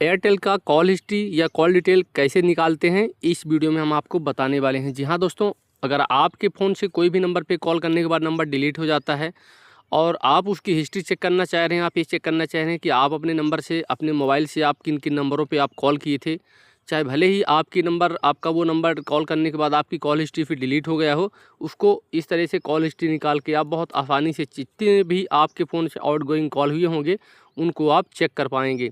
Airtel का call history या call detail कैसे निकालते हैं इस वीडियो में हम आपको बताने वाले हैं। जी हाँ दोस्तों, अगर आपके फ़ोन से कोई भी नंबर पे कॉल करने के बाद नंबर डिलीट हो जाता है और आप उसकी हिस्ट्री चेक करना चाह रहे हैं, आप ये चेक करना चाह रहे हैं कि आप अपने नंबर से, अपने मोबाइल से आप किन किन नंबरों पे आप कॉल किए थे, चाहे भले ही आपका वो नंबर कॉल करने के बाद आपकी कॉल हिस्ट्री फिर डिलीट हो गया हो, उसको इस तरह से कॉल हिस्ट्री निकाल के आप बहुत आसानी से जितने भी आपके फ़ोन से आउटगोइंग कॉल हुए होंगे उनको आप चेक कर पाएंगे।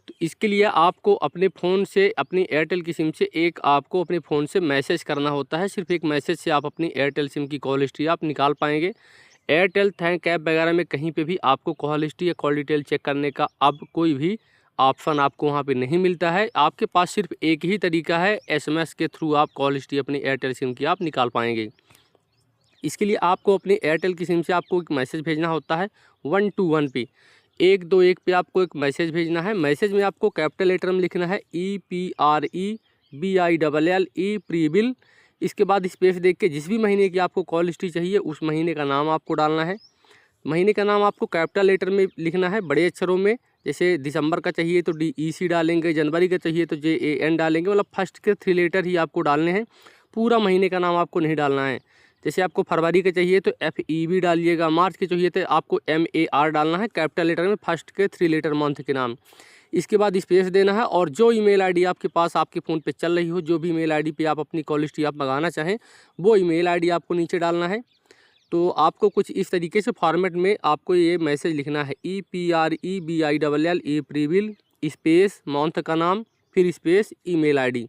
तो इसके लिए आपको अपने फ़ोन से, अपनी एयरटेल की सिम से आपको अपने फ़ोन से मैसेज करना होता है। सिर्फ एक मैसेज से आप अपनी एयरटेल सिम की कॉल हिस्ट्री आप निकाल पाएंगे। एयरटेल थैंक ऐप वगैरह में कहीं पे भी आपको कॉल हिस्ट्री या कॉल डिटेल चेक करने का अब कोई भी ऑप्शन आपको वहाँ पे नहीं मिलता है। आपके पास सिर्फ एक ही तरीका है, एसएमएस के थ्रू आप कॉल हिस्ट्री अपनी एयरटेल सिम की आप निकाल पाएंगे। इसके लिए आपको अपनी एयरटेल की सिम से आपको एक मैसेज भेजना होता है 121 पे, 121 पे आपको एक मैसेज भेजना है। मैसेज में आपको कैपिटल लेटर में लिखना है EPREBILL प्रीबिल। इसके बाद स्पेस देख के जिस भी महीने की आपको कॉल हिस्ट्री चाहिए उस महीने का नाम आपको डालना है। महीने का नाम आपको कैपिटल लेटर में लिखना है, बड़े अक्षरों में। जैसे दिसंबर का चाहिए तो DEC डालेंगे, जनवरी का चाहिए तो JAN डालेंगे, मतलब फर्स्ट के 3 लेटर ही आपको डालने हैं, पूरा महीने का नाम आपको नहीं डालना है। जैसे आपको फरवरी के चाहिए तो FEB डालिएगा, मार्च के चाहिए तो आपको MAR डालना है कैपिटल लेटर में, फर्स्ट के 3 लेटर मंथ के नाम। इसके बाद स्पेस देना है और जो ईमेल आईडी आपके पास आपके फ़ोन पे चल रही हो, जो भी ईमेल आईडी पे आप अपनी कॉल हिस्ट्री आप मंगाना चाहें, वो ईमेल आईडी आपको नीचे डालना है। तो आपको कुछ इस तरीके से फॉर्मेट में आपको ये मैसेज लिखना है EPREBILL प्रीविल स्पेस मंथ का नाम फिर स्पेस ईमेल आईडी।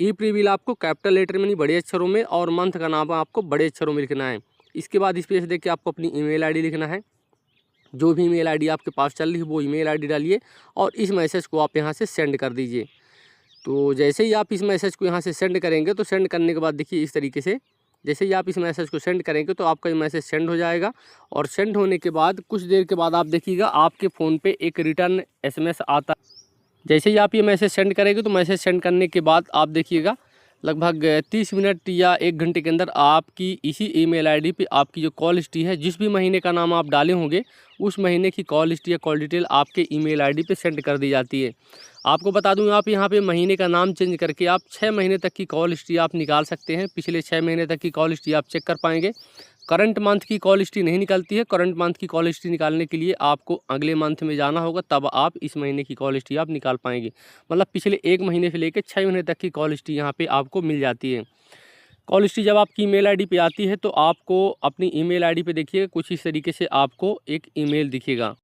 प्रीविल आपको कैपिटल लेटर में नहीं, बड़े अक्षरों में, और मंथ का नाम आपको बड़े अक्षरों में लिखना है। इसके बाद स्पेस देख के आपको अपनी ईमेल आईडी लिखना है। जो भी ईमेल आईडी आपके पास चल रही है वो ईमेल आईडी डालिए और इस मैसेज को आप यहाँ से सेंड कर दीजिए। तो जैसे ही आप इस मैसेज को यहाँ से सेंड करेंगे तो सेंड करने के बाद देखिए इस तरीके से, जैसे ही आप इस मैसेज को सेंड करेंगे तो आपका ये मैसेज सेंड हो जाएगा। और सेंड होने के बाद कुछ देर के बाद आप देखिएगा आपके फ़ोन पे एक रिटर्न SMS आता है। जैसे ही आप ये मैसेज सेंड करेंगे तो मैसेज सेंड करने के बाद आप देखिएगा लगभग 30 मिनट या 1 घंटे के अंदर आपकी इसी ईमेल आईडी पे आपकी जो कॉल हिस्ट्री है, जिस भी महीने का नाम आप डाले होंगे उस महीने की कॉल हिस्ट्री या कॉल डिटेल आपके ईमेल आईडी पे सेंड कर दी जाती है। आपको बता दूं, आप यहाँ पे महीने का नाम चेंज करके आप 6 महीने तक की कॉल हिस्ट्री आप निकाल सकते हैं। पिछले 6 महीने तक की कॉल हिस्ट्री आप चेक कर पाएंगे। करंट मंथ की कॉल हिस्ट्री नहीं निकलती है। करंट मंथ की कॉल हिस्ट्री निकालने के लिए आपको अगले मंथ में जाना होगा, तब आप इस महीने की कॉल हिस्ट्री आप निकाल पाएंगे। मतलब पिछले 1 महीने से लेकर 6 महीने तक की कॉल हिस्ट्री यहाँ पे आपको मिल जाती है। कॉल हिस्ट्री जब आपकी ईमेल आईडी पे आती है तो आपको अपनी ईमेल आईडी पे देखिए कुछ इस तरीके से आपको एक ईमेल दिखेगा।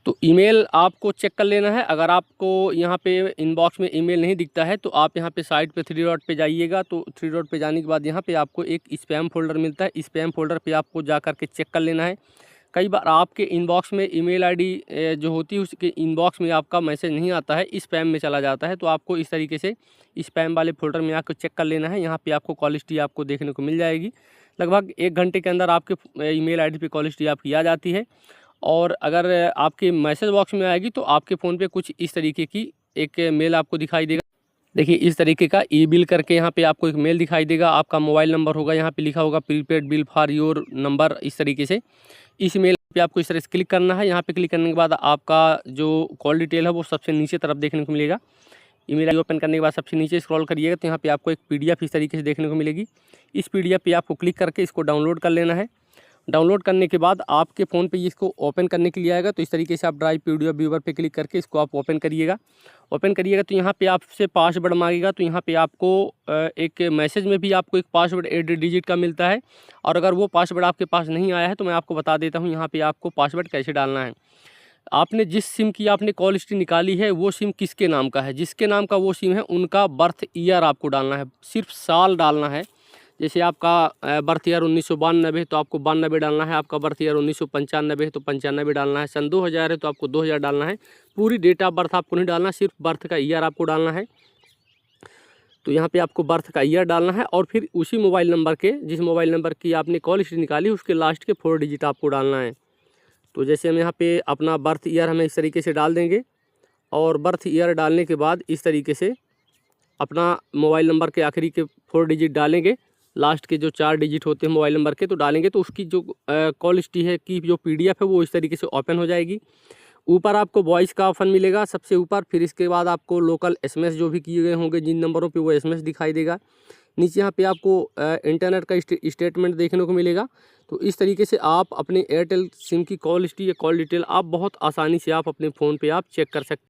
तो ईमेल आपको चेक कर लेना है। अगर आपको यहाँ पे इनबॉक्स में ईमेल नहीं दिखता है तो आप यहाँ पे साइड पे 3 डॉट पे जाइएगा। तो 3 डॉट पे जाने के बाद यहाँ पे आपको एक स्पैम फोल्डर मिलता है। स्पैम फोल्डर पे आपको जा कर के चेक कर लेना है। कई बार आपके इनबॉक्स में ईमेल आईडी जो होती है उसके इनबॉक्स में आपका मैसेज नहीं आता है, स्पैम में चला जाता है। तो आपको इस तरीके से स्पैम वाले फोल्डर में आकर चेक कर लेना है। यहाँ पे आपको कॉल हिस्ट्री आपको देखने को मिल जाएगी। लगभग 1 घंटे के अंदर आपके ईमेल आईडी पे कॉल हिस्ट्री आपकी आ जाती है। और अगर आपके मैसेज बॉक्स में आएगी तो आपके फ़ोन पे कुछ इस तरीके की एक मेल आपको दिखाई देगा। देखिए इस तरीके का बिल करके यहाँ पे आपको एक मेल दिखाई देगा। आपका मोबाइल नंबर होगा, यहाँ पे लिखा होगा prepaid bill for your number. इस तरीके से इस मेल पे आपको इस तरह से क्लिक करना है। यहाँ पे क्लिक करने के बाद आपका जो कॉल डिटेल है वो सबसे नीचे तरफ देखने को मिलेगा। ईमेल आई ओपन करने के बाद सबसे नीचे स्क्रॉल करिएगा तो यहाँ पे आपको एक PDF इस तरीके से देखने को मिलेगी। इस PDF पे आपको क्लिक करके इसको डाउनलोड कर लेना है। डाउनलोड करने के बाद आपके फ़ोन पे इसको ओपन करने के लिए आएगा। तो इस तरीके से आप ड्राइव PDF व्यूवर पे क्लिक करके इसको आप ओपन करिएगा। तो यहाँ पे आपसे पासवर्ड मांगेगा। तो यहाँ पे आपको एक मैसेज में भी आपको एक पासवर्ड 8 डिजिट का मिलता है। और अगर वो पासवर्ड आपके पास नहीं आया है तो मैं आपको बता देता हूँ यहाँ पे आपको पासवर्ड कैसे डालना है। आपने जिस सिम की आपने कॉल हिस्ट्री निकाली है वो सिम किसके नाम का है, जिसके नाम का वो सिम है उनका बर्थ ईयर आपको डालना है, सिर्फ साल डालना है। जैसे आपका बर्थ ईयर 1992 है तो आपको 92 डालना है। आपका बर्थ ईयर 1995 है तो 95 डालना है। सन 2000 है तो आपको 2000 डालना है। पूरी डेट ऑफ बर्थ आपको नहीं डालना, सिर्फ बर्थ का ईयर आपको डालना है। तो यहाँ पे आपको बर्थ का ईयर डालना है और फिर उसी मोबाइल नंबर के, जिस मोबाइल नंबर की आपने कॉल हिस्ट्री निकाली उसके लास्ट के 4 डिजिट आपको डालना है। तो जैसे हम यहाँ पे अपना बर्थ ईयर हमें इस तरीके से डाल देंगे और बर्थ ईयर डालने के बाद इस तरीके से अपना मोबाइल नंबर के आखिरी के 4 डिजिट डालेंगे। लास्ट के जो 4 डिजिट होते हैं मोबाइल नंबर के तो डालेंगे तो उसकी जो कॉल हिस्ट्री है की जो PDF है वो इस तरीके से ओपन हो जाएगी। ऊपर आपको वॉइस का ऑप्शन मिलेगा सबसे ऊपर, फिर इसके बाद आपको लोकल एसएमएस जो भी किए गए होंगे जिन नंबरों पे वो एसएमएस दिखाई देगा। नीचे यहाँ पे आपको इंटरनेट का स्टेटमेंट देखने को मिलेगा। तो इस तरीके से आप अपने एयरटेल सिम की कॉल हिस्ट्री या कॉल डिटेल आप बहुत आसानी से आप अपने फ़ोन पे आप चेक कर सकते हैं।